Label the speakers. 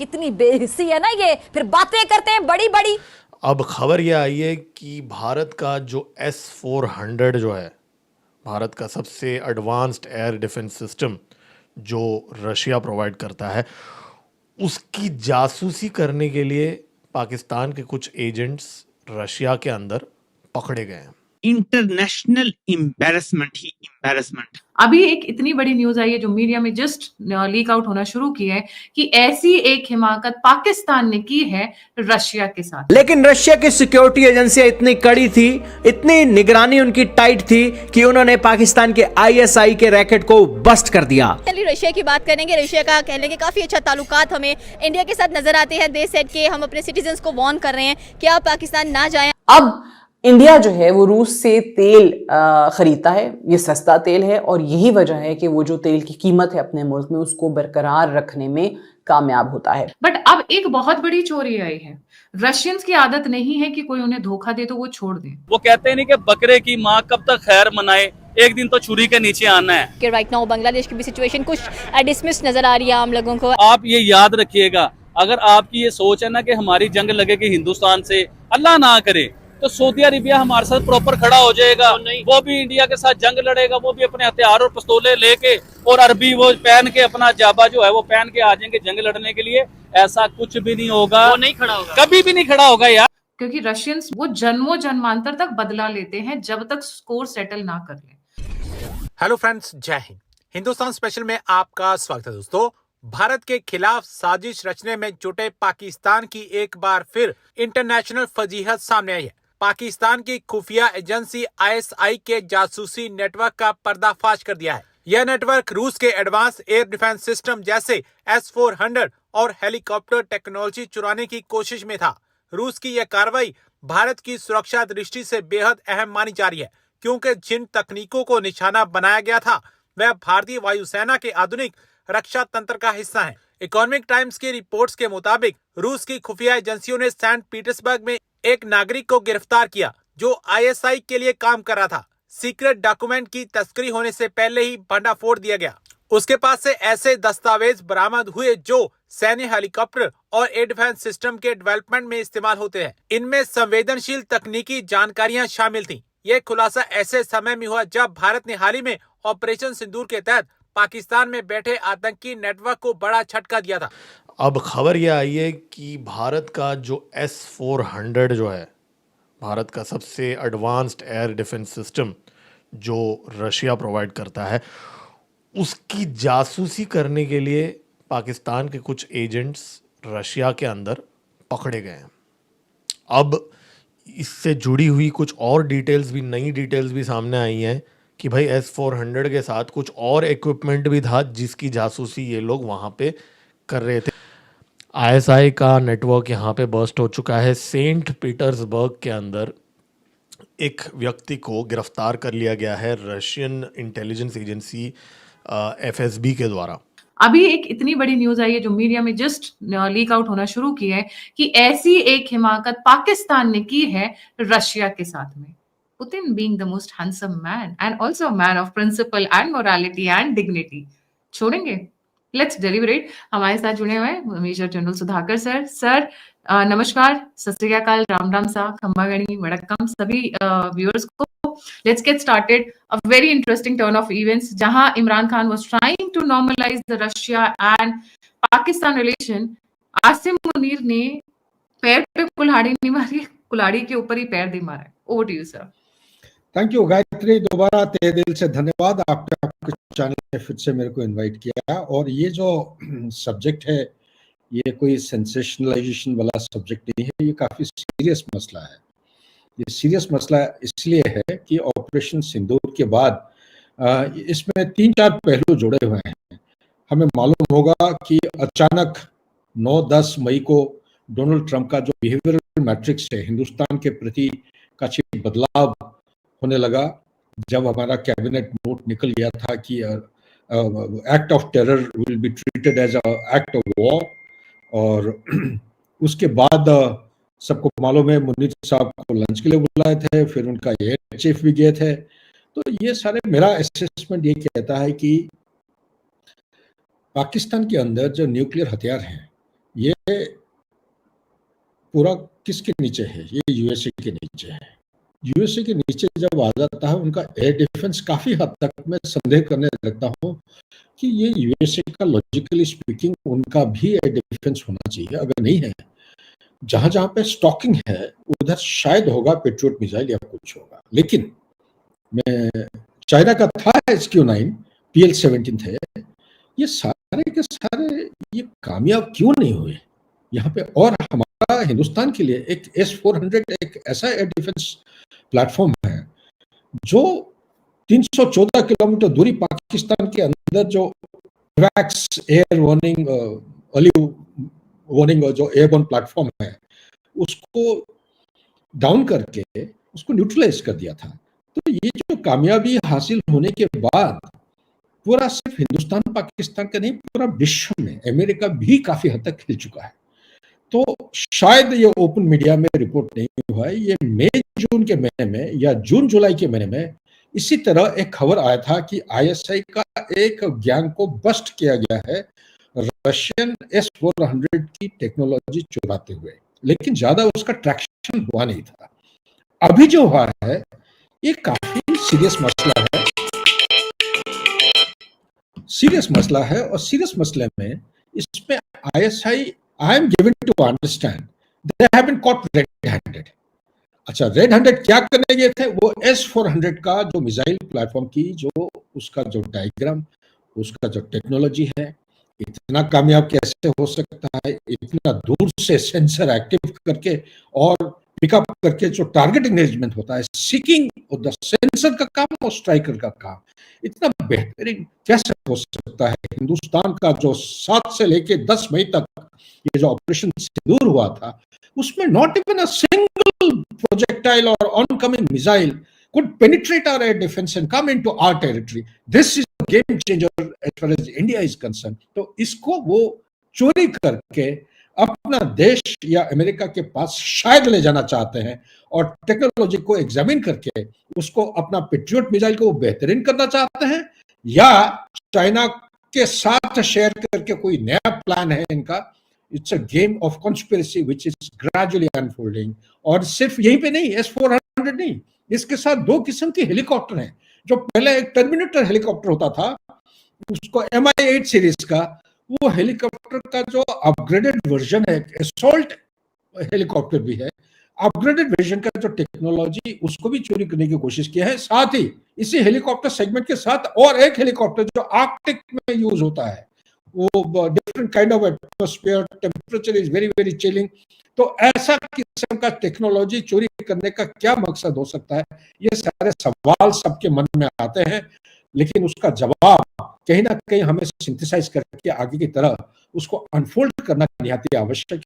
Speaker 1: कितनी बेहिस्सी है ना ये, फिर बातें करते हैं बड़ी बड़ी।
Speaker 2: अब खबर ये आई है कि भारत का जो S-400 जो है, भारत का सबसे एडवांस्ड एयर डिफेंस सिस्टम जो रशिया प्रोवाइड करता है, उसकी जासूसी करने के लिए पाकिस्तान के कुछ एजेंट्स रशिया के अंदर पकड़े गए हैं।
Speaker 3: इंटरनेशनल एम्बैरेसमेंट ही एम्बैरेसमेंट।
Speaker 4: अभी एक इतनी बड़ी न्यूज आई है जो मीडिया में जस्ट लीक आउट होना शुरू की है कि ऐसी एक हिमाकत पाकिस्तान ने की है रशिया के साथ।
Speaker 5: लेकिन रशिया की सिक्योरिटी एजेंसियां इतनी कड़ी थी, इतनी निगरानी उनकी टाइट थी कि उन्होंने पाकिस्तान के आईएसआई के रैकेट को बस्ट कर दिया।
Speaker 6: चलिए रशिया की बात करेंगे। रशिया का कह लेंगे काफी अच्छा ताल्लुकात हमें इंडिया के साथ नजर आते हैं। दे सेड के हम अपने सिटीजन्स को वार्न कर रहे हैं कि आप पाकिस्तान ना जाएं।
Speaker 7: अब इंडिया जो है वो रूस से तेल खरीदता है। ये सस्ता तेल है और यही वजह है कि वो जो तेल की कीमत है अपने मुल्क में उसको बरकरार रखने में कामयाब होता है।
Speaker 4: बट अब एक बहुत बड़ी चोरी आई है। रशियंस की आदत नहीं है कि कोई उन्हें धोखा दे तो वो छोड़ दें।
Speaker 8: वो कहते हैं नहीं कि बकरे की माँ कब तक खैर मनाए, एक दिन तो छुरी के नीचे आना है।
Speaker 6: कि राइट नाउ बांग्लादेश की भी सिचुएशन कुछ डिसमिस नजर आ रही है आम लोगों को।
Speaker 8: आप ये याद रखिएगा, अगर आपकी ये सोच है ना कि हमारी जंग लगेगी हिंदुस्तान से, अल्लाह ना करे, तो सऊदी अरेबिया हमारे साथ प्रॉपर खड़ा हो जाएगा। वो भी इंडिया के साथ जंग लड़ेगा, वो भी अपने हथियार और पिस्तौलें लेके, और अरबी वो पहन के, अपना जाबा जो है वो पहन के आ जाएंगे जंग लड़ने के लिए। ऐसा कुछ भी नहीं होगा, वो नहीं खड़ा होगा, कभी भी नहीं खड़ा होगा यार।
Speaker 4: क्योंकि रशियंस वो जन्मों जन्मांतर तक बदला लेते हैं जब तक स्कोर सेटल ना कर लें।
Speaker 5: हेलो फ्रेंड्स, जय हिंद। हिंदुस्तान स्पेशल में आपका स्वागत है दोस्तों। भारत के खिलाफ साजिश रचने में जुटे पाकिस्तान की एक बार फिर इंटरनेशनल फजीहत सामने आई है। पाकिस्तान की खुफिया एजेंसी आईएसआई के जासूसी नेटवर्क का पर्दाफाश कर दिया है। यह नेटवर्क रूस के एडवांस एयर डिफेंस सिस्टम जैसे S-400 और हेलीकॉप्टर टेक्नोलॉजी चुराने की कोशिश में था। रूस की यह कार्रवाई भारत की सुरक्षा दृष्टि से बेहद अहम मानी जा रही है, क्योंकि जिन तकनीकों को निशाना बनाया गया था वह भारतीय वायुसेना के आधुनिक रक्षा तंत्र का हिस्सा है। इकोनॉमिक टाइम्स की रिपोर्ट्स के मुताबिक रूस की खुफिया एजेंसियों ने सेंट पीटर्सबर्ग में एक नागरिक को गिरफ्तार किया जो आईएसआई के लिए काम कर रहा था। सीक्रेट डॉक्यूमेंट की तस्करी होने से पहले ही भंडाफोड़ दिया गया। उसके पास से ऐसे दस्तावेज बरामद हुए जो सैन्य हेलीकॉप्टर और एयर डिफेंस सिस्टम के डेवलपमेंट में इस्तेमाल होते हैं। इनमें संवेदनशील तकनीकी जानकारियां शामिल थीं। यह खुलासा ऐसे समय में हुआ जब भारत ने हाल ही में ऑपरेशन सिंदूर के तहत पाकिस्तान में बैठे आतंकी नेटवर्क को बड़ा झटका दिया था।
Speaker 2: अब खबर ये आई है कि भारत का जो S-400 जो है, भारत का सबसे एडवांस्ड एयर डिफेंस सिस्टम जो रशिया प्रोवाइड करता है, उसकी जासूसी करने के लिए पाकिस्तान के कुछ एजेंट्स रशिया के अंदर पकड़े गए हैं। अब इससे जुड़ी हुई कुछ और डिटेल्स भी, नई डिटेल्स भी सामने आई हैं कि भाई S-400 के साथ कुछ और इक्विपमेंट भी था जिसकी जासूसी ये लोग वहाँ पे कर रहे थे। आईएसआई का नेटवर्क यहाँ पे बर्स्ट हो चुका है। सेंट पीटर्सबर्ग के अंदर एक व्यक्ति को गिरफ्तार कर लिया गया है रशियन इंटेलिजेंस एजेंसी FSB के द्वारा।
Speaker 4: अभी एक इतनी बड़ी न्यूज आई है जो मीडिया में जस्ट लीक आउट होना शुरू की है कि ऐसी एक हिमाकत पाकिस्तान ने की है रशिया के साथ में। Putin being the most handsome man and also man of principle and morality and dignity, छोड़ेंगे? Let's deliberate. हमारे साथ जुड़े हुए हैं मेजर जनरल सुधाकर सर नमस्कार, सत श्री अकाल, राम राम सा, खम्मा गणी, वड़क्कम सभी व्यूअर्स को। Let's get started. A very interesting turn of events जहां Imran Khan was trying to normalize the Russia and Pakistan relation. Asim Munir ने पैर पे कुल्हाड़ी नहीं मारी, कुल्हाड़ी के ऊपर ही पैर दे मारा है। Over to you, sir.
Speaker 9: Thank you Gayatri, दोबारा तहे दिल से धन्यवाद। आपके चैनल ने फिर से मेरे को इनवाइट किया। और ये जो सब्जेक्ट है ये कोई सेंसेशनलाइजेशन वाला सब्जेक्ट नहीं है, ये काफ़ी सीरियस मसला है। ये सीरियस मसला इसलिए है कि ऑपरेशन सिंदूर के बाद इसमें 3-4 पहलू जुड़े हुए हैं। हमें मालूम होगा कि अचानक 9-10 मई को डोनाल्ड ट्रंप का जो बिहेवियरल मैट्रिक्स है हिंदुस्तान के प्रति काफी बदलाव होने लगा, जब हमारा कैबिनेट नोट निकल गया था कि act of terror will be treated as a act of war. और उसके बाद सबको मालूम है मुनीर साहब को लंच के लिए बुलाए थे, फिर उनका एयर चीफ भी गए थे। तो ये सारे, मेरा असेसमेंट ये कहता है कि पाकिस्तान के अंदर जो न्यूक्लियर हथियार हैं ये पूरा किसके नीचे है? ये यूएसए के नीचे है। यूएसए के नीचे जब आ जाता है उनका एयर डिफेंस, काफी हद तक मैं संदेह करने लगता हूँ कि ये यूएसए का लॉजिकली स्पीकिंग उनका भी एयर डिफेंस होना चाहिए। अगर नहीं है, जहां जहां पे स्टॉकिंग है उधर शायद होगा पेट्रियट मिसाइल या कुछ होगा। लेकिन मैं चाइना का था SQ-9, PL-17 थे, ये सारे के सारे ये कामयाब क्यों नहीं हुए यहाँ पे? और हमारा हिंदुस्तान के लिए एक S-400 एक ऐसा एयर डिफेंस प्लेटफॉर्म है जो 314 किलोमीटर दूरी पाकिस्तान के अंदर जो wax air warning early warning जो एयरबोर्न प्लेटफॉर्म है उसको डाउन करके उसको न्यूट्रलाइज कर दिया था। तो ये जो कामयाबी हासिल होने के बाद पूरा सिर्फ हिंदुस्तान पाकिस्तान का नहीं, पूरा विश्व में अमेरिका भी काफी हद तक हिल चुका है। तो शायद ये ओपन मीडिया में रिपोर्ट नहीं हुआ है, ये मई जून के महीने में या जून जुलाई के महीने में इसी तरह एक खबर आया था कि ISI का एक गैंग को बस्ट किया गया है रशियन S-400 की टेक्नोलॉजी चुराते हुए, लेकिन ज्यादा उसका ट्रैक्शन हुआ नहीं था। अभी जो हुआ है ये काफी सीरियस मसला है, सीरियस मसला है। और सीरियस मसले में इसमें ISI, I am given to understand they have been caught red-handed। अच्छा, रेड हैंडेड क्या करने गए थे? वो S-400 का जो मिसाइल प्लेटफॉर्म की जो उसका जो डायग्राम, उसका जो टेक्नोलॉजी है, इतना कामयाब कैसे हो सकता है? इतना दूर से सेंसर एक्टिव करके और पिकअप करके जो टारगेट एंगेजमेंट होता है, सीकिंग ऑफ द सेंसर का काम और स्ट्राइकर का काम, इतना बेहतरीन कैसे हो सकता है? हिंदुस्तान का जो 7 से लेके 10 मई तक ये जो ऑपरेशन सिंदूर हुआ था उसमें not even a single projectile or oncoming missile could penetrate our air defense and come into our territory. This is a game changer as far as India is concerned. तो इसको वो चोरी करके अपना देश या अमेरिका के पास शायद ले जाना चाहते हैं और टेक्नोलॉजी को एग्जामिन करके उसको अपना पेट्रियट मिसाइल को बेहतरीन करना चाहते हैं, या चाइना के साथ शेयर करके कोई नया प्लान है इनका। It's a game of conspiracy which is gradually unfolding। और सिर्फ यहीं पे नहीं, S-400 नहीं, इसके साथ 2 किस्म के हेलीकॉप्टर हैं। जो पहले एक टर्मिनेटर हेलीकॉप्टर होता था, उसको Mi-8 सीरीज का, वो हेलीकॉप्टर का जो अपग्रेडेड वर्जन है, असॉल्ट हेलीकॉप्टर भी है, अपग्रेडेड वर्जन का जो टेक्नोलॉजी, उसको भी चोरी करने की कोशिश की है। साथ ही इसी हेलीकॉप्टर सेगमेंट के साथ और एक हेलीकॉप्टर जो आर्कटिक में यूज होता है, वो different kind of atmosphere, temperature is very very chilling. तो ऐसा किस्म का टेक्नोलॉजी चोरी करने का क्या मकसद हो सकता है? ये सारे सवाल सबके मन में आते हैं, लेकिन उसका जवाब कहीं ना कहीं हमें सिंथेसाइज करके आगे की तरह उसको अनफोल्ड करना निहायत आवश्यक